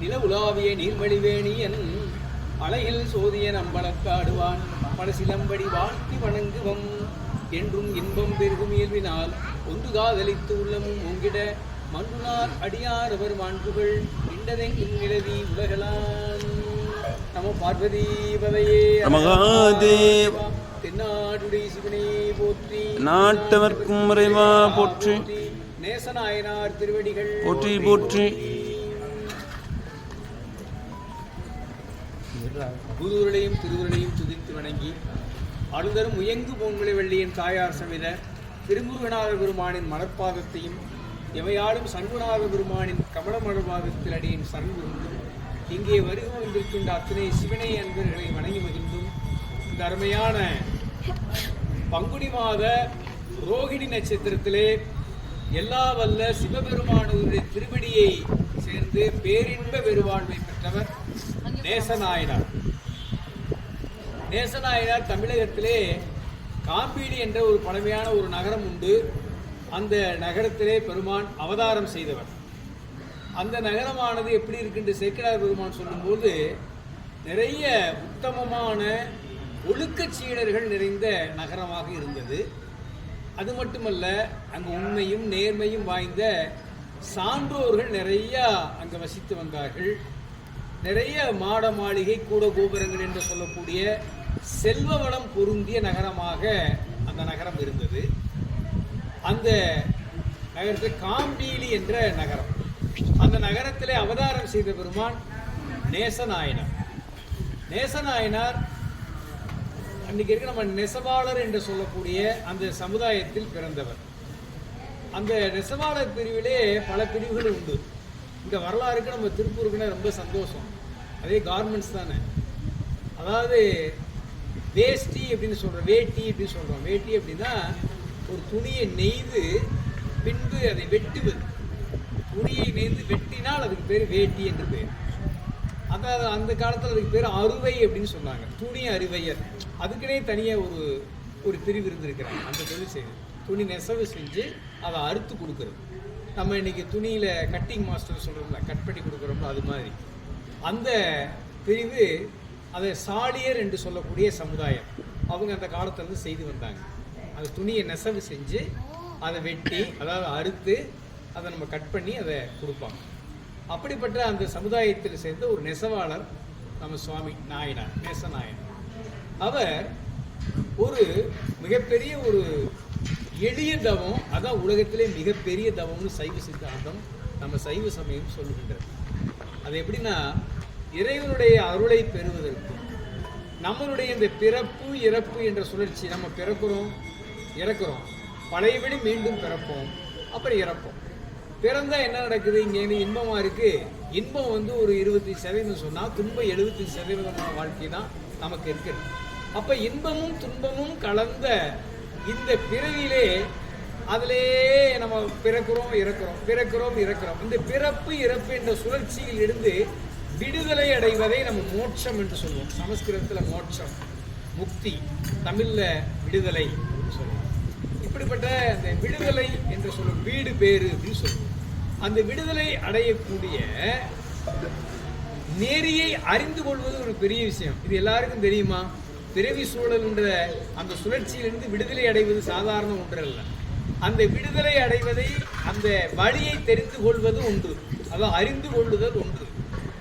நில உலாவிய நீர்மழிவேணியன் அலையில் சோதிய நம்பளக்காடுவான் பல சிலம்படி வாழ்த்தி வணங்குவம் என்றும் இன்பம் பெருகும் இயல்பினால் ஒன்று காதலித்து உள்ளமும் ஒங்கிட மன்றுனார் அடியார் அவர் மாண்புகள் இண்டதெங்கும் நிலவி உலகலாம். நம பார்வதி பதையே மகாதேவ். தென்னாடுடைய சிவனே போற்றி, நாட்டவர்க்கும் இறைவா போற்றி, நேசநாயனார் திருவடிகள் போற்றி போற்றி. குருவர்களையும் திருவுருளையும் துதித்து வணங்கி அருந்தரும் உயங்கு பொங்கலை வெள்ளியின் தாயார் சமித திருமுருகநாத பெருமானின் மலர்பாதத்தையும் எவையாளும் சண்முகநாத பெருமானின் கமல மலர்பாதத்தில் அடியின் சண்முகந்தும் இங்கே வருகை வந்திருக்கின்ற அத்தனை சிவனை அன்பர்களை வணங்கி மகிழ்ந்தும் இந்த அருமையான பங்குனி மாத ரோகிணி நட்சத்திரத்திலே எல்லா வல்ல சிவபெருமானுடைய திருவடியை சேர்ந்து பேரின்ப பெருவாழ்வை பெற்றவர் நேசநாயனார். நேசநாயனார் தமிழகத்திலே காம்பீடி என்ற ஒரு பழமையான ஒரு நகரம் உண்டு. அந்த நகரத்திலே பெருமான் அவதாரம் செய்தவர். அந்த நகரமானது எப்படி இருக்கின்ற சேக்கிழார் பெருமான் சொல்லும்போது நிறைய உத்தமமான ஒழுக்கச் சீடர்கள் நிறைந்த நகரமாக இருந்தது. அது மட்டுமல்ல, அங்கு உண்மையும் நேர்மையும் வாய்ந்த சான்றோர்கள் நிறைய அங்கு வசித்து வந்தார்கள். நிறைய மாட மாளிகை கூட கோபுரங்கள் என்று சொல்லக்கூடிய செல்வ வளம் பொருந்திய நகரமாக அந்த நகரம் இருந்தது. அந்த நகரத்தில் காம்பீலி என்ற நகரம். அந்த நகரத்திலே அவதாரம் செய்த பெருமான் நேசநாயனார். நேசநாயனார் அன்றைக்கு இருக்க நம்ம நெசவாளர் என்று சொல்லக்கூடிய அந்த சமுதாயத்தில் பிறந்தவர். அந்த நெசவாளர் பிரிவிலே பல பிரிவுகள் உண்டு. இந்த வரலாறுக்கு நம்ம திருப்பூருக்குன்னா ரொம்ப சந்தோஷம். அதே கார்மெண்ட்ஸ் தானே. அதாவது வேஷ்டி அப்படின்னு சொல்கிறோம், வேட்டி அப்படின்னு சொல்கிறோம். வேட்டி அப்படின்னா ஒரு துணியை நெய்து பின்பு அதை வெட்டுவது. துணியை நெய்து வெட்டினால் அதுக்கு பேர் வேட்டி என்று பேர். அதாவது அந்த காலத்தில் அதுக்கு பேர் அறுவை அப்படின்னு சொன்னாங்க, துணி அறுவையர். அதுக்குன்னே தனியாக ஒரு பிரிவு இருந்திருக்கிறாங்க. அந்த தொழில் செய்யுது, துணி நெசவு செஞ்சு அதை அறுத்து கொடுக்குறது. நம்ம இன்னைக்கு துணியில் கட்டிங் மாஸ்டர் சொல்கிறோம்ல, கட் பண்ணி கொடுக்குறோம்ல, அது மாதிரி அந்த பிரிவு அதை சாலியர் என்று சொல்லக்கூடிய சமுதாயம். அவங்க அந்த காலத்திலேருந்து செய்து வந்தாங்க. அந்த துணியை நெசவு செஞ்சு அதை வெட்டி, அதாவது அறுத்து அதை நம்ம கட் பண்ணி அதை கொடுப்பாங்க. அப்படிப்பட்ட அந்த சமுதாயத்தில் சேர்ந்த ஒரு நெசவாளர் நம்ம சுவாமி நாயனார், நேசநாயனார். அவர் ஒரு மிகப்பெரிய ஒரு எளிய தவம், அதான் உலகத்திலே மிகப்பெரிய தவம்னு சைவ சித்தாந்தம் நம்ம சைவ சமயம் சொல்லுகின்றது. அது எப்படின்னா, இறைவனுடைய அருளை பெறுவதற்கும் நம்மளுடைய இந்த பிறப்பு இறப்பு என்ற சுழற்சி, நம்ம பிறக்கிறோம் இறக்குறோம், பழையபடி மீண்டும் பிறப்போம், அப்புறம் இறப்போம். பிறந்தா என்ன நடக்குது? இங்கே இன்பமாக இருக்குது. இன்பம் ஒரு 25% சொன்னால் துன்பம் 75% வாழ்க்கை தான் நமக்கு இருக்குது. அப்போ இன்பமும் துன்பமும் கலந்த இந்த பிறவிலே அதிலே நம்ம பிறக்கிறோம் இறக்கிறோம், பிறக்கிறோம் இறக்கிறோம். இந்த பிறப்பு இறப்பு என்ற சுழற்சியில் இருந்து விடுதலை அடைவதை நம்ம மோட்சம் என்று சொல்லுவோம். சமஸ்கிருதத்தில் மோட்சம், முக்தி, தமிழில் விடுதலை அப்படின்னு சொல்லுவோம். இப்படிப்பட்ட அந்த விடுதலை என்று சொல்லும் வீடு பேரு அப்படின்னு சொல்லுவோம். அந்த விடுதலை அடையக்கூடிய நெறியை அறிந்து கொள்வது ஒரு பெரிய விஷயம். இது எல்லாருக்கும் தெரியுமா? பிறவி சூழல் என்ற அந்த சுழற்சியிலிருந்து விடுதலை அடைவது சாதாரண ஒன்றல்ல. அந்த விடுதலை அடைவதை, அந்த வழியை தெரிந்து கொள்வது ஒன்று, அதாவது அறிந்து கொள்ளுதல் ஒன்று.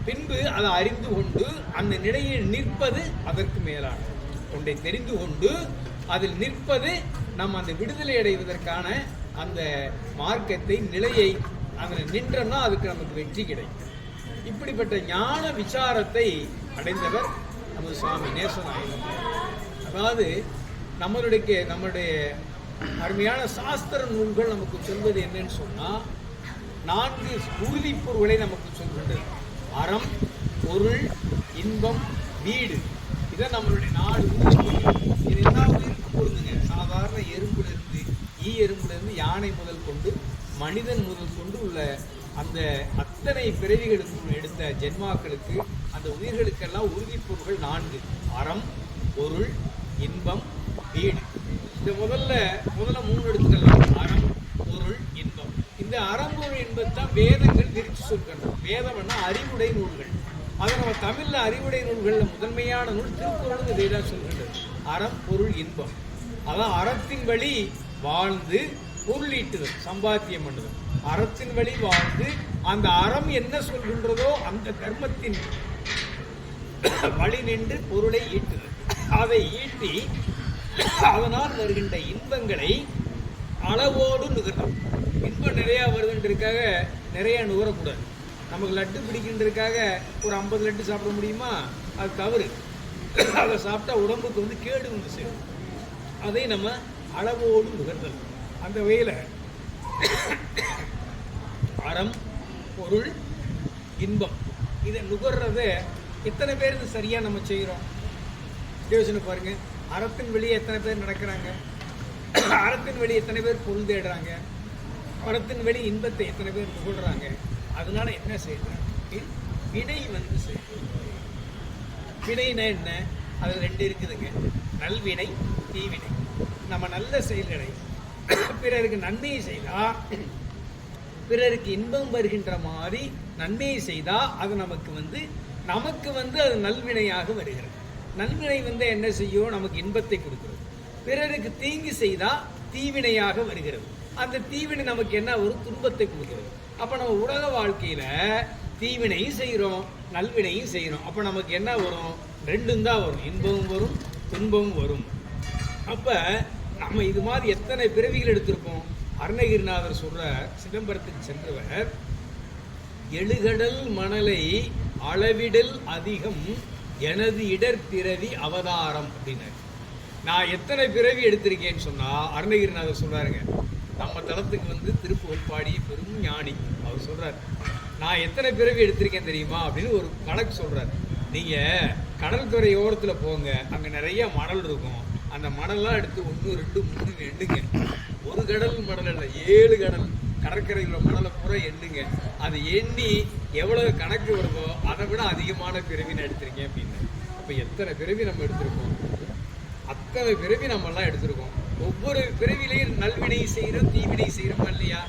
பின்பு அதை அறிந்து கொண்டு அந்த நிலையில் நிற்பது அதற்கு மேலான ஒன்றை தெரிந்து கொண்டு அதில் நிற்பது நம்ம அந்த விடுதலை அடைவதற்கான அந்த மார்க்கத்தை, நிலையை அதில் நின்றோம்னா அதுக்கு நமக்கு வெற்றி கிடைக்கும். இப்படிப்பட்ட ஞான விசாரத்தை அடைந்தவர் நமது சுவாமி நேசநாயகர். அதாவது நம்மளுடைய அருமையான சாஸ்திர நூல்கள் நமக்கு சொல்வது என்னன்னு சொன்னால், 4 உறுதிப்பொருள்களை நமக்கு சொல்கின்றது. அறம், பொருள், இன்பம், வீடு. இதை நம்மளுடைய 4 உறுதிப்பொருள். இது எல்லா உயிருக்கும் பொருந்துங்க. சாதாரண எறும்புலேருந்து, எறும்புலேருந்து யானை முதல் கொண்டு மனிதன் முதல் கொண்டு உள்ள அந்த அத்தனை பிறவிகளுக்கு எடுத்த ஜென்மாக்களுக்கு, அந்த உயிர்களுக்கெல்லாம் உறுதிப்பொருள்கள் 4: அறம், பொருள், இன்பம், வீடு. இந்த முதல்ல 3 எடுத்துக்கலாம். அறம், பொருள், இன்பம். இந்த அறம்பொருள் என்பதுதான் வேதங்கள் விரித்து சொல்கின்றன. வேதம்னா அறிவுடை நூல்கள். அதை நம்ம தமிழ்ல அறிவுடை நூல்களில் முதன்மையான நூல் திருக்குறள் இதைதான் சொல்கின்றது. அறம் பொருள் இன்பம். அதான் அறத்தின் வழி வாழ்ந்து பொருள் ஈட்டுதல், சம்பாத்தியம் பண்ணுதல். அறத்தின் வழி வாழ்ந்து அந்த அறம் என்ன சொல்கின்றதோ அந்த தர்மத்தின் வழி நின்று பொருளை ஈட்டுதல். அதை ஈட்டி அதனால் வருகின்ற இன்பங்களை அளவோடு நுகரணும். இன்பம் நிறையா வருதுன்றதுக்காக நிறையா நுகரக்கூடாது. நமக்கு லட்டு பிடிக்கின்றதுக்காக ஒரு 50 லட்டு சாப்பிட முடியுமா? அது தவறு. அதை சாப்பிட்டா உடம்புக்கு வந்து கேடு வந்து சேரும். அதை நம்ம அளவோடு நுகர்தல். அந்த வகையில் அறம் பொருள் இன்பம் இதை நுகர்றத எத்தனை பேர் இது சரியாக நம்ம செய்கிறோம்? யோசனை பாருங்க. அறத்தின் வெளியே எத்தனை பேர் நடக்கிறாங்க? அறத்தின் வெளியே எத்தனை பேர் பொருள் தேடுறாங்க? அறத்தின் வெளி இன்பத்தை எத்தனை பேர் நுகர்றாங்க? அதனால என்ன செய்யறாங்க? வினை வந்து செய்யணும். வினைனா என்ன? அது 2 இருக்குதுங்க. நல்வினை, தீவினை. நம்ம நல்ல செயல்களை பிறருக்கு நன்மையை செய்தா, பிறருக்கு இன்பம் வருகின்ற மாதிரி நன்மையை செய்தா அது நமக்கு வந்து அது நல்வினையாக வருகிறது. நல்வினை வந்து என்ன செய்யும்? நமக்கு இன்பத்தை கொடுக்கிறது. பிறருக்கு தீங்கு செய்தா தீவினையாக வருகிறது. அந்த தீவினை நமக்கு என்ன? ஒரு துன்பத்தை கொடுக்கிறது. அப்ப நம்ம உலக வாழ்க்கையில தீவினையும் செய்கிறோம், நல்வினையும் செய்கிறோம். அப்ப நமக்கு என்ன வரும்? 2ம் தான் வரும். இன்பமும் வரும், துன்பமும் வரும். அப்ப நம்ம இது மாதிரி எத்தனை பிறவிகள் எடுத்திருப்போம்? அருணகிரிநாதர் சொல்ற, சிதம்பரத்துக்கு சென்றவர், எழுகடல் மணலை அளவிடல் அதிகம் எனது இடர் பிறவி அவதாரம் அப்படின்னாரு. நான் எத்தனை பிறவி எடுத்திருக்கேன்னு சொன்னா அருணகிரிநாதர் சொல்றாருங்க. நம்ம தளத்துக்கு வந்து திருப்புகழ் பாடிய பெரும் ஞானி அவர் சொல்றாரு, நான் எத்தனை பிறவி எடுத்திருக்கேன் தெரியுமா அப்படின்னு ஒரு கணக்கு சொல்றாரு. நீங்க கடல் துறை ஓரத்துல போங்க, அங்க நிறைய மணல் இருக்கும். அந்த மணல்லாம் எடுத்து 1 2 3 எண்ணுங்க. ஒரு கடல் மணல் இல்லை, 7 கடல் கடற்கரையில் மணலை பூரா எண்ணுங்க. அதை எண்ணி எவ்வளவு கணக்கு வருதோ அதை விட அதிகமான பிறவி நான் எடுத்திருக்கேன் அப்படின்னு. அப்ப எத்தனை பிறவி நம்ம எடுத்திருக்கோம்? அத்தனை பிறவி நம்ம எல்லாம் எடுத்திருக்கோம். ஒவ்வொரு பிறவிலையும் நல்வினை செய்யறோம், தீவினை செய்யறோம் இல்லையா?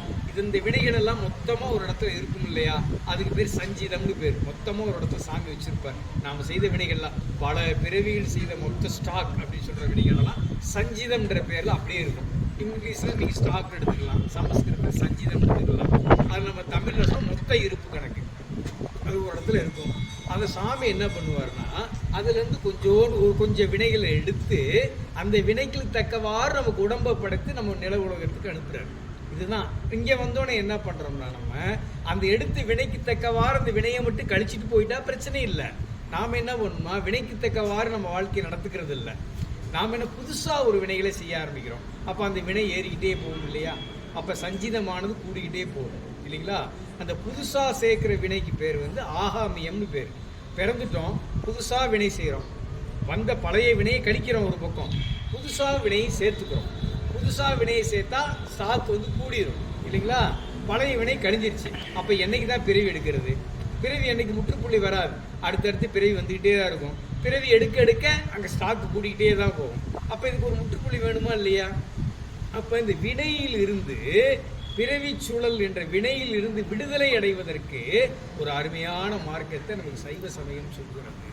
இந்த வினைகள் எல்லாம் மொத்தமா ஒரு இடத்துல இருக்கும் இல்லையா? அதுக்கு பேர் சஞ்சீதம்னு பேர். மொத்தமா ஒரு இடத்துல சாமி வச்சிருப்பார். நாம செய்த வினைகள்லாம் பல பிறவிகள் செய்த மொத்த ஸ்டாக் அப்படின்னு சொல்ற வினைகள் எல்லாம் சஞ்சீதம்ன்ற பேர்ல அப்படியே இருக்கும். இங்கிலீஷ்ல நீங்க ஸ்டாக் எடுத்துக்கலாம், சமஸ்கிருதத்துல சஞ்சீதம் எடுத்துக்கலாம். அது நம்ம தமிழ்ல சொன்னா மொத்த இருப்பு கணக்கு. அது ஒரு இடத்துல இருக்கும். அந்த சாமி என்ன பண்ணுவார்னா அதுல இருந்து கொஞ்சம் வினைகளை எடுத்து அந்த வினைகளுக்கு தக்கவாறு நமக்கு உடம்பை படைத்து நம்ம நில உலகத்துக்கு அனுப்புறாரு. இதுதான் இங்க வந்தோடனே என்ன பண்றோம்னா நம்ம அந்த எடுத்து வினைக்கு தக்கவாறு அந்த வினையை மட்டும் கழிச்சிட்டு போயிட்டா பிரச்சனை இல்லை. நாம என்ன பண்ணணுமா, வினைக்கு தக்கவாறு நம்ம வாழ்க்கையை நடத்துக்கிறது இல்லை. நாம என்ன புதுசா ஒரு வினைகளை செய்ய ஆரம்பிக்கிறோம். அப்ப அந்த வினை ஏறிக்கிட்டே போகும் இல்லையா? அப்ப சஞ்சிதமானது கூடிக்கிட்டே போகும் இல்லைங்களா? அந்த புதுசா சேர்க்கிற வினைக்கு பேர் வந்து ஆகாமியம்னு பேர். பிறந்துட்டோம், புதுசா வினை செய்யறோம், வந்த பழைய வினையை கழிக்கிறோம் ஒரு பக்கம், புதுசா வினையை சேர்த்துக்கிறோம். புதுசா வினையை சேர்த்தா ஸ்டாக் வந்து கூடிரும் இல்லைங்களா? பழைய வினை கழிஞ்சிருச்சு. அப்ப என்னைக்கு தான் பிறவி எடுக்கிறது? பிறவி என்னைக்கு முற்றுப்புள்ளி வராது. அடுத்தடுத்து பிறவி வந்துகிட்டே தான் இருக்கும். பிறவி எடுக்க எடுக்க அங்க ஸ்டாக் கூடிக்கிட்டே தான் போகும். அப்ப இதுக்கு ஒரு முற்றுப்புள்ளி வேணுமா இல்லையா? அப்ப இந்த வினையில் இருந்து பிறவி சூழல் என்ற வினையில் இருந்து விடுதலை அடைவதற்கு ஒரு அருமையான மார்க்கத்தை நமக்கு சைவ சமயம் சொல்கிறது.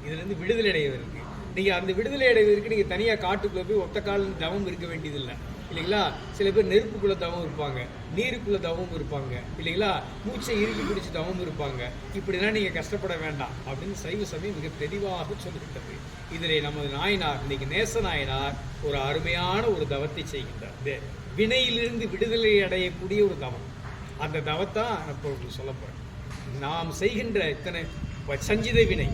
இதுல இருந்து விடுதலை அடைவதற்கு நீங்க அந்த விடுதலை அடைவதற்கு நீங்க தனியா காட்டுக்குள்ள போய் ஒத்த கால தவம் இருக்க வேண்டியதில்லை இல்லைங்களா? சில பேர் நெருப்புக்குள்ள தவம் இருப்பாங்க, நீருக்குள்ள தவம் இருப்பாங்க இல்லைங்களா? மூச்சை இறுக்கி பிடிச்சி தவம் இருப்பாங்க. இப்படிலாம் நீங்க கஷ்டப்பட வேண்டாம் அப்படின்னு சைவ சமயம் மிக தெளிவாக சொல்லிவிட்டது. இதிலே நமது நாயனார், இன்னைக்கு நேச நாயனார் ஒரு அருமையான ஒரு தவத்தை செய்கின்றார். வினையிலிருந்து விடுதலை அடையக்கூடிய ஒரு தவம். அந்த தவத்தான் இப்போ சொல்ல போறேன். நாம் செய்கின்ற இத்தனை சஞ்சித வினை,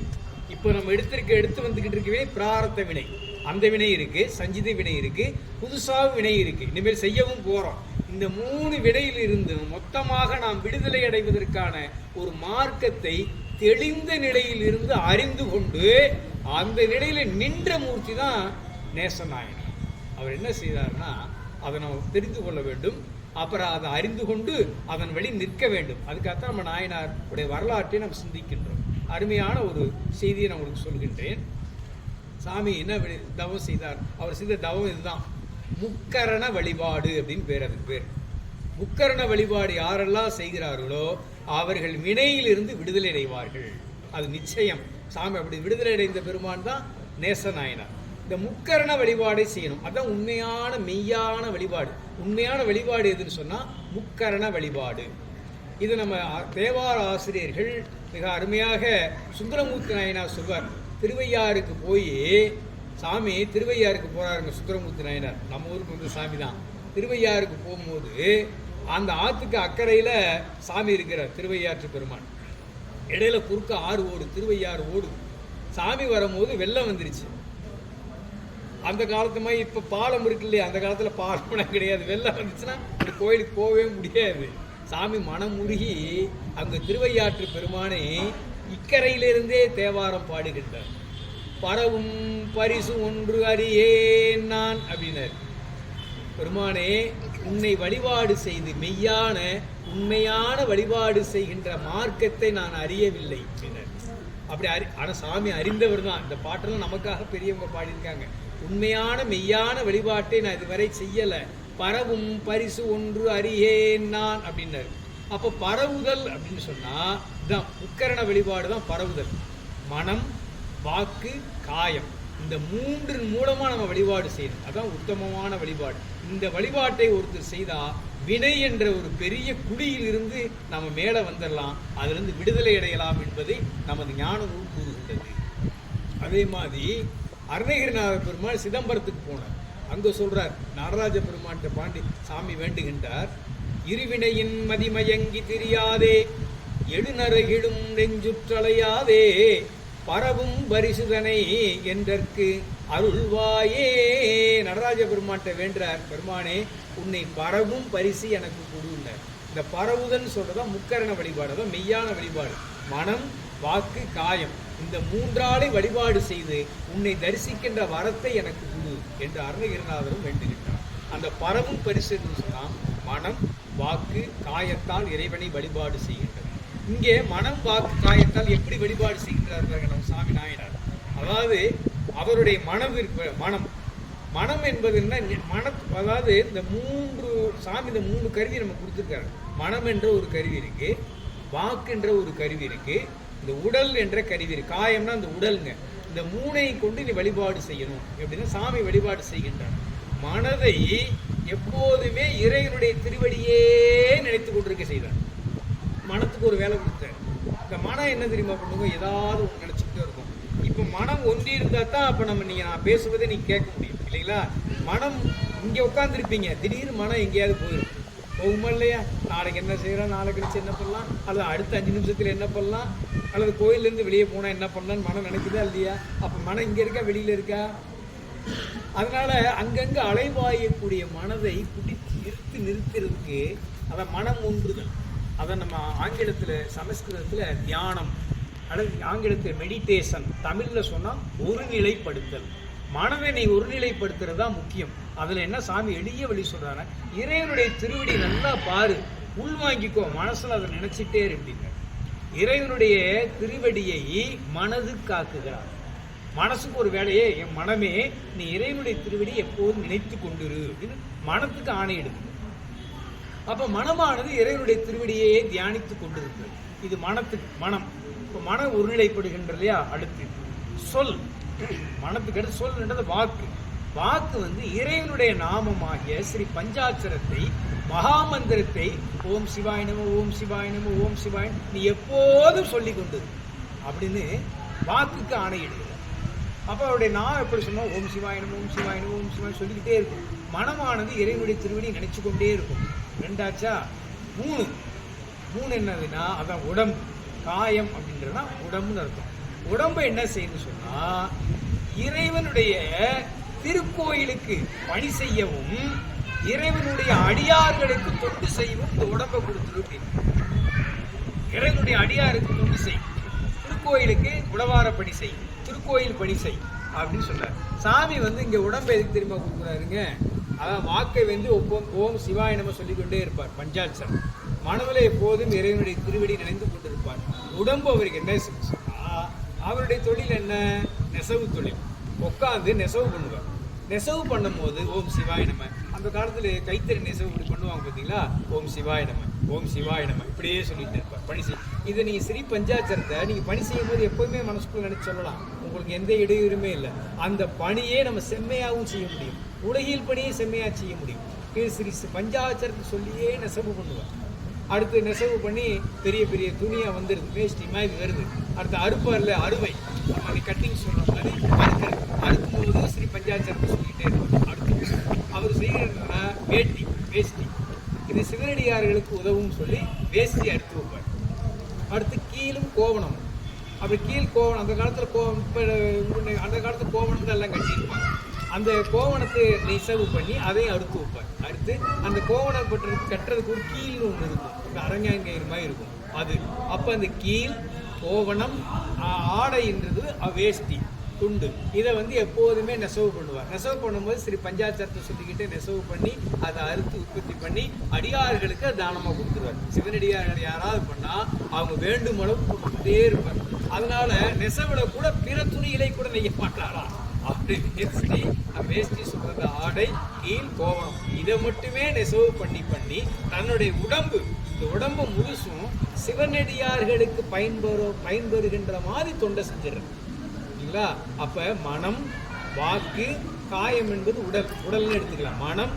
இப்போ நம்ம எடுத்து வந்துகிட்டு இருக்கவே பிராரத்த வினை, அந்த வினை இருக்கு, சஞ்சித வினை இருக்கு, புதுசாக வினை இருக்கு, இனிமேல் செய்யவும் போறோம். இந்த 3 வினையில் இருந்து மொத்தமாக நாம் விடுதலை அடைவதற்கான ஒரு மார்க்கத்தை தெளிந்த நிலையில் இருந்து அறிந்து கொண்டு அந்த நிலையில நின்ற மூர்த்தி தான் நேசநாயகர். அவர் என்ன செய்தார்னா அதை நம்ம தெரிந்து கொள்ள வேண்டும், அப்புறம் அதை அறிந்து கொண்டு அதன் வழி நிற்க வேண்டும். அதுக்காகத்தான் நம்ம நாயனார் உடைய வரலாற்றை நாம் சிந்திக்கின்றோம். அருமையான ஒரு செய்தியை நான் உங்களுக்கு சொல்கின்றேன். சாமி என்ன தவம் செய்தார்? அவர் செய்த தவம் இதுதான், முக்கரண வழிபாடு அப்படின்னு பேர். அதுக்கு பேர் முக்கரண வழிபாடு யாரெல்லாம் செய்கிறார்களோ அவர்கள் வினையிலிருந்து விடுதலை அடைவார்கள். அது நிச்சயம். சாமி அப்படி விடுதலை அடைந்த பெருமான் தான் நேசநாயனார். இந்த முக்கரண வழிபாடை செய்யணும். அதுதான் உண்மையான மெய்யான வழிபாடு. உண்மையான வழிபாடு எதுன்னு சொன்னால் முக்கரண வழிபாடு. இது நம்ம தேவார ஆசிரியர்கள் மிக அருமையாக சுந்தரமூர்த்தி நாயனார் சொல்வார். திருவையாருக்கு போய் சாமி திருவையாருக்கு போகிறாருங்க சுந்தரமூர்த்தி நாயனார். நம்ம ஊருக்கு வந்து சாமி தான். திருவையாருக்கு போகும்போது அந்த ஆற்றுக்கு அக்கறையில் சாமி இருக்கிறார் திருவையாற்று பெருமான். இடையில குறுக்க ஆறு ஓடு, திருவையாறு ஓடு. சாமி வரும்போது வெள்ளம் வந்துருச்சு. அந்த காலத்து மாதிரி இப்போ பாலம் இருக்கு இல்லையா, அந்த காலத்தில் பாலம்லாம் கிடையாது. வெள்ளம் வந்துச்சுன்னா இந்த கோயிலுக்கு போகவே முடியாது. சாமி மனம் உருகி அங்கே திருவையாற்று பெருமானை இக்கரையிலிருந்தே தேவாரம் பாடுகின்றார். பரவும் பரிசு ஒன்று அறியேன் நான் அப்படின்னார். பெருமானே, உன்னை வழிபாடு செய்து மெய்யான உண்மையான வழிபாடு செய்கின்ற மார்க்கத்தை நான் அறியவில்லை அப்படின்னார். அப்படி ஆனால் சாமி அறிந்தவர் தான். இந்த பாட்டெல்லாம் நமக்காக பெரியவங்க பாடியிருக்காங்க. உண்மையான மெய்யான வழிபாட்டை நான் இதுவரை செய்யலை. பரவும் பரிசு ஒன்று அறியேன் நான் அப்படின்னாரு. அப்போ பரவுதல் அப்படின்னு சொன்னால் இதுதான் முக்கரண வழிபாடு தான் பரவுதல். மனம், வாக்கு, காயம், இந்த மூன்றின் மூலமாக நம்ம வழிபாடு செய்யணும். அதுதான் உத்தமமான வழிபாடு. இந்த வழிபாட்டை ஒருத்தர் செய்தால் வினை என்ற ஒரு பெரிய குழியிலிருந்து நம்ம மேலே வந்துடலாம், அதிலிருந்து விடுதலை அடையலாம் என்பதை நமது ஞான நூல் கூறுகின்றது. அதே மாதிரி அருணகிரிநாத பெருமாள் சிதம்பரத்துக்கு போனார். அங்கே சொல்றார், நடராஜ பெருமான்கிட்ட பாண்டி சாமி வேண்டுகின்றார். இருவினையின் மதிமயங்கி தெரியாதே, எழுநரகிடும் நெஞ்சுற்றலையாதே, பரவும் பரிசுதனை என்றற்கு அருள்வாயே. நடராஜ பெருமான்கிட்ட வேண்டார், பெருமானே உன்னை பரவும் பரிசு எனக்கு கொடுன்னார். இந்த பரவுதல் சொல்றதான் முக்கரண வழிபாடு, தான் மெய்யான வழிபாடு. மனம், வாக்கு, காயம், இந்த மூன்றாலை வழிபாடு செய்து உன்னை தரிசிக்கின்ற வரத்தை எனக்கு கொடு என்று அருணகிரிநாதரும் வேண்டுகின்றார். அந்த பரவும் பரிசு என்று சொன்னால் மனம், வாக்கு, காயத்தால் இறைவனை வழிபாடு செய்கின்றது. இங்கே மனம், வாக்கு, காயத்தால் எப்படி வழிபாடு செய்கின்றார்கள் நம்ம சாமி நாயனார்? அதாவது அவருடைய மனம் என்பது என்ன? அதாவது இந்த சாமி இந்த மூன்று கருவி நம்ம கொடுத்துருக்காரு. மனம் என்ற ஒரு கருவி இருக்கு, வாக்கு என்ற ஒரு கருவி இருக்கு, இந்த உடல் என்ற கருவி இருக்கு. காயம்னா இந்த உடல்ங்க. இந்த மூணையும் கொண்டு நீ வழிபாடு செய்யணும் எப்படின்னா சாமி வழிபாடு செய்கின்றார். மனதை எப்போதுமே இறைவனுடைய திருவடியே நினைத்து கொண்டிருக்க செய்தார். மனத்துக்கு ஒரு வேலை கொடுத்தார். இந்த மனம் என்ன தெரியுமா பண்ணுங்க, ஏதாவது ஒன்று நினைச்சுக்கிட்டே இருக்கும். இப்போ மனம் ஒன்றி இருந்தா தான் அப்போ நான் பேசுவதை நீ கேட்க முடியும் இல்லைங்களா? மனம் இங்கே உட்காந்துருப்பீங்க, திடீர்னு மனம் எங்கேயாவது போயிடும். போகுமா இல்லையா? நாளைக்கு என்ன செய்யலாம், நாளை கழிச்சு என்ன பண்ணலாம், அல்லது அடுத்த 5 நிமிஷத்தில் என்ன பண்ணலாம், அல்லது கோயிலேருந்து வெளியே போனால் என்ன பண்ணலான்னு மனம் நினைக்குதா இல்லையா? அப்போ மனம் இங்கே இருக்கா வெளியில் இருக்கா? அதனால அங்கங்கே அலைவாயக்கூடிய மனதை பிடித்து நிறுத்துறதுக்கு அதை மனம் ஒன்றுதல். அதை நம்ம ஆங்கிலத்தில் சமஸ்கிருதத்தில் தியானம் அல்லது ஆங்கிலத்தில் மெடிடேஷன், தமிழில் சொன்னால் ஒருநிலைப்படுத்தல். மனதை நீ ஒருநிலைப்படுத்துறது தான் முக்கியம். அதில் என்ன சாமி எளிய வழி சொல்கிறாங்க, இறைவனுடைய திருவடி நல்லா பாரு, உள்வாங்கிக்கோ, மனசில் அதை நினச்சிட்டே இருப்பீங்க. இறைவனுடைய திருவடியை மனது காக்குகிறார். மனசுக்கு ஒரு வேலையே, என் மனமே நீ இறைவனுடைய திருவடி எப்போதும் நினைத்து கொண்டிரு அப்படின்னு மனத்துக்கு ஆணையிடுது. அப்போ மனமானது இறைவனுடைய திருவடியே தியானித்து கொண்டிருக்கிறது. இது மனம். இப்போ மனம் ஒருநிலைப்படுகின்ற இல்லையா? அடுத்து சொல். மனத்துக்கு அடுத்து சொல்ன்றது வாக்கு. வாக்கு இறைவனுடைய நாமமாகிய ஸ்ரீ பஞ்சாட்சரத்தை, மகாமந்திரத்தை, ஓம் சிவாய நம, ஓம் சிவாய நம, ஓம் சிவாய நீ எப்போதும் சொல்லி கொண்டு அப்படின்னு வாக்குக்கு ஆணையிடுகிறார். அப்போ அவருடைய நான் எப்படி சொன்னோம், ஓம் சிவாய நம, ஓம் சிவாய நம, ஓம் சிவாய சொல்லிக்கிட்டே இருக்கும். மனமானது இறைவனுடைய திருவடி நினைச்சு கொண்டே இருக்கும். ரெண்டாச்சா? மூணு என்னதுன்னா அதான் உடம்பு. காயம் அப்படின்றதுனா உடம்புன்னு அர்த்தம். உடம்பை என்ன செய்யணும்னு சொன்னா இறைவனுடைய திருக்கோயிலுக்கு பணி செய்யவும், இறைவனுடைய அடியார்களுக்கு தொண்டு செய்யவும் இந்த உடம்பை கொடுத்துரு அப்படின்னு. இறைவனுடைய அடியாருக்கு தொண்டு செய், திருக்கோயிலுக்கு உழவார பணி செய், திருக்கோயில் பணி செய் அப்படின்னு சொல்றாரு. சாமி இங்க உடம்பை எதுக்கு திரும்ப கொடுக்குறாருங்க? அதான் வாக்கை ஓம் சிவாய நம சொல்லிக்கொண்டே இருப்பார் பஞ்சாட்சரம். மனதில் எப்போதும் இறைவனுடைய திருவடி நினைந்து கொண்டிருப்பார். உடம்பு அவருக்கு என்ன அவருடைய தொழில் என்ன? நெசவு தொழில். உட்காந்து நெசவு பண்ணுவார். நெசவு பண்ணும் போது ஓம் சிவாய நம அந்த காலத்தில் கைத்தறி நெசவு இப்படி பண்ணுவாங்க பார்த்தீங்களா, ஓம் சிவாய நம, ஓம் சிவாய நம, இப்படியே சொல்லிட்டு இருப்பார் பணி செய். இதை நீங்கள் ஸ்ரீ பஞ்சாட்சரத்தை நீங்கள் பணி செய்யும் போது எப்போவுமே மனசுக்குள்ள நினைச்சு சொல்லலாம், உங்களுக்கு எந்த இடையூறுமே இல்லை. அந்த பணியே நம்ம செம்மையாகவும் செய்ய முடியும், உலகில் பணியை செம்மையாக செய்ய முடியும். இது ஸ்ரீ பஞ்சாட்சரத்தை சொல்லியே நெசவு பண்ணுவார். அடுத்து நெசவு பண்ணி பெரிய பெரிய துணியாக வந்துடுது, வேஷ்டி மாதிரி வருது. அடுத்து அறுப்பார்ல, அறுவை கட்டிங் சொல்கிற மாதிரி அறுக்கிறது. அறுக்கும்போது ஸ்ரீ பஞ்சாட்சரத்தை சொல்லிகிட்டே இருப்பார். அடுத்து அவர் செய்கிறதுனா வேஷ்டி, இது சிவனடியார்களுக்கு உதவும் சொல்லி வேஷ்டி அறுத்து வைப்பார். அடுத்து கீழும் கோவணம், அப்படி கீழ் கோவணம், அந்த காலத்தில் இப்போ அந்த காலத்தில் கோவணம் தான் எல்லாம் கட்டியிருப்பாங்க. அந்த கோவணத்தை நெசவு பண்ணி அதையும் அறுத்து வைப்பார். அறுத்து அந்த கோவணம் கட்டுறதுக்கு ஒரு கீழ்னு ஒன்று இருக்கும், இந்த அரங்காங்கயிறு மாதிரி இருக்கும் அது. அப்போ அந்த கீழ் கோவணம் ஆடைன்றது வேஷ்டி துண்டு, இதை எப்போதுமே நெசவு பண்ணுவார். நெசவு பண்ணும்போது ஸ்ரீ பஞ்சாட்சரத்தை சொல்லிக்கிட்டு நெசவு பண்ணி அதை அறுத்து உற்பத்தி பண்ணி அடியார்களுக்கு அது தானமாக கொடுத்துருவார். சிவனடியார்கள் யாராவது பண்ணால் அவங்க வேண்டும் அளவு கொடுத்துட்டே இருப்பார். அதனால நெசவுல கூட பிற துணிகளை கூட நெய்ய மாட்டாரா, அப்படி வேஷ்டி சொல்றது ஆடை, கீழ் கோவணம், இதை மட்டுமே நெசவு பண்ணி தன்னுடைய இந்த உடம்பு முழுசும் சிவனடியார்களுக்கு பயன்பெறுகின்ற மாதிரி தொண்டை செஞ்சிடறது. அப்ப மனம், வாக்கு, காயம் என்பது உடல்னு எடுத்துக்கலாம். மனம்,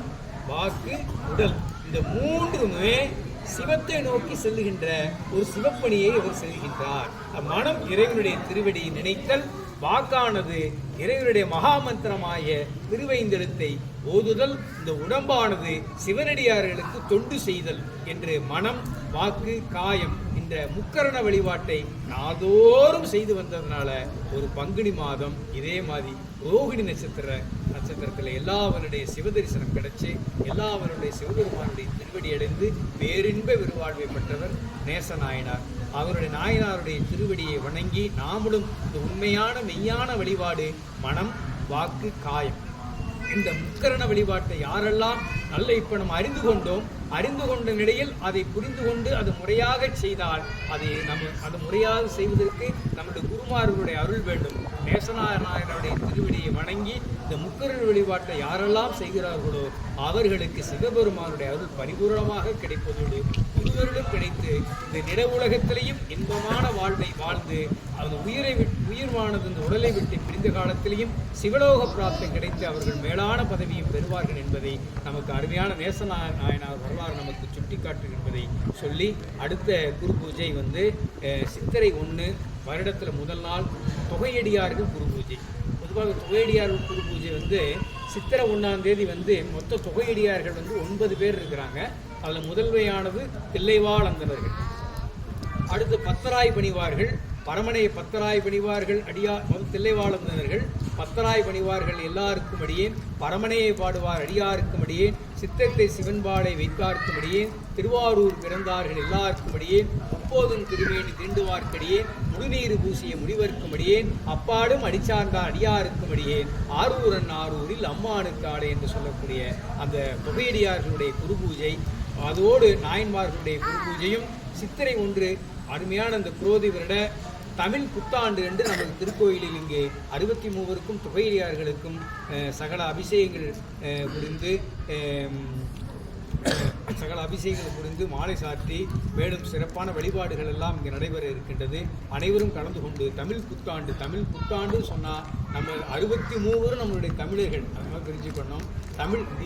வாக்கு, உடல், இந்த மூன்றுமே சிவத்தை நோக்கி செல்லுகின்ற ஒரு சிவப்பணியை அவர் செல்கின்றார். மனம் இறைவனுடைய திருவடியை நினைத்தல், வாக்கானது இறைவனுடைய மகாமந்திரமாய திருவைந்தெழுத்தை ஓதுதல், இந்த உடம்பானது சிவனடியார்களுக்கு தொண்டு செய்தல் என்று மனம், வாக்கு, காயம் இந்த முக்கரண வழிபாட்டை நாள்தோறும் செய்து வந்ததுனால ஒரு பங்குனி மாதம் இதே மாதிரி ரோகிணி நட்சத்திரத்தில் எல்லாவருடைய சிவதரிசனம் கிடைச்சி எல்லாவருடைய சிவபெருமானுடைய திருவடி அடைந்து பேரின்ப விருவாழ்வை பெற்றவர் நேசநாயனார். அவருடைய நாயனாருடைய திருவடியை வணங்கி நாமளும் இந்த உண்மையான மெய்யான வழிபாடு மனம், வாக்கு, காயம் இந்த முக்கரண வழிபாட்டை யாரெல்லாம் இப்ப நம்ம அறிந்து கொண்ட நிலையில் அதை புரிந்து கொண்டு அது முறையாக செய்தால் அது முறையாக செய்வதற்கு நம்முடைய குருமார்களுடைய அருள் வேண்டும். நேசநாயனாருடைய திருவடியை வணங்கி இந்த முக்கரண வழிபாட்டை யாரெல்லாம் செய்கிறார்களோ அவர்களுக்கு சிவபெருமானுடைய அருள் பரிபூர்ணமாக கிடைப்பதோடு இருவரிடம் கிடைத்து இந்த நில உலகத்திலேயும் இன்பமான வாழ்வை வாழ்ந்து அந்த உயிர்வானது இந்த உடலை விட்டு பிரிந்த காலத்திலேயும் சிவலோக பிராப்தம் கிடைத்து அவர்கள் மேலான பதவியும் பெறுவார்கள் என்பதை நமக்கு அருமையான நேசநாயனார் வரலாறு நமக்கு சுட்டி காட்டுகின்றதை சொல்லி அடுத்த குரு பூஜை சித்திரை 1 வருடத்தில் முதல் நாள் தொகையடியார்கள் குரு பூஜை. பொதுவாக தொகையடியார்கள் குரு பூஜை சித்திரை 1ஆம் தேதி மொத்த தொகையடியார்கள் 9 பேர் இருக்கிறாங்க. அதில் முதல்வையானது தில்லைவாழ் அந்தணர்கள். அடுத்து பத்தராய் பணிவார்கள், பரமனை பத்தராய் பணிவார்கள், தில்லைவாழ் அந்தணர்கள் பத்தராய் பணிவார்கள் எல்லாருக்கும் அடியேன், பரமனையை பாடுவார் அடியாருக்கும் அடியேன், சித்தத்தை சிவன்பாடை வைத்தார்க்கும் அடியேன், திருவாரூர் பிறந்தார்கள் எல்லாருக்கும் அடியேன், முப்போதும் திருமேனி தீண்டுவார்க்கடியேன், முழுநீர் பூசிய முனிவர்க்கும் அடியேன், அப்பாடும் அடிச்சார்ந்தார் அடியாருக்கும் அடியேன், ஆரூரில் அம்மானுக்கு ஆடை என்று சொல்லக்கூடிய அந்த தொகையடியார்களுடைய குரு பூஜை, அதோடு நாயன்மார்களுடைய குரு பூஜையும் சித்திரை 1 அருமையான அந்த குரோதி வருட தமிழ் புத்தாண்டு என்று நமது திருக்கோயிலில் இங்கே 63 தொகையடியார்களுக்கும் சகல அபிஷேகங்கள் புரிந்து மாலை சாற்றி மேலும் சிறப்பான வழிபாடுகள் எல்லாம் இங்கே நடைபெற இருக்கின்றது. அனைவரும் கலந்து கொண்டு தமிழ் புத்தாண்டு சொன்னால் நம்ம 63 நம்மளுடைய தமிழர்கள் நம்ம தெரிஞ்சுக்கணும்.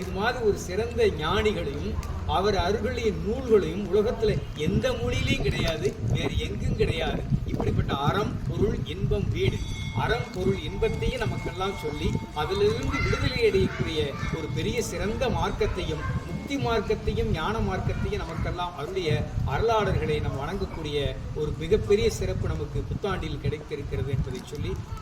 இது மாதிரி ஒரு சிறந்த ஞானிகளையும் அவர் அருளிய நூல்களையும் உலகத்தில் எந்த மொழியிலையும் கிடையாது, வேறு எங்கும் கிடையாது. இப்படிப்பட்ட அறம், பொருள், இன்பம், வீடு, அறம், பொருள், இன்பத்தையும் நமக்கெல்லாம் சொல்லி அதிலிருந்து விடுதலை அடையக்கூடிய ஒரு பெரிய சிறந்த மார்க்கத்தையும் முக்தி மார்க்கத்தையும் ஞான மார்க்கத்தையும் நமக்கெல்லாம் அருளிய அருளாளர்களை நாம் வணங்கக்கூடிய ஒரு மிகப்பெரிய சிறப்பு நமக்கு புத்தாண்டில் கிடைக்க இருக்கிறது என்பதை சொல்லி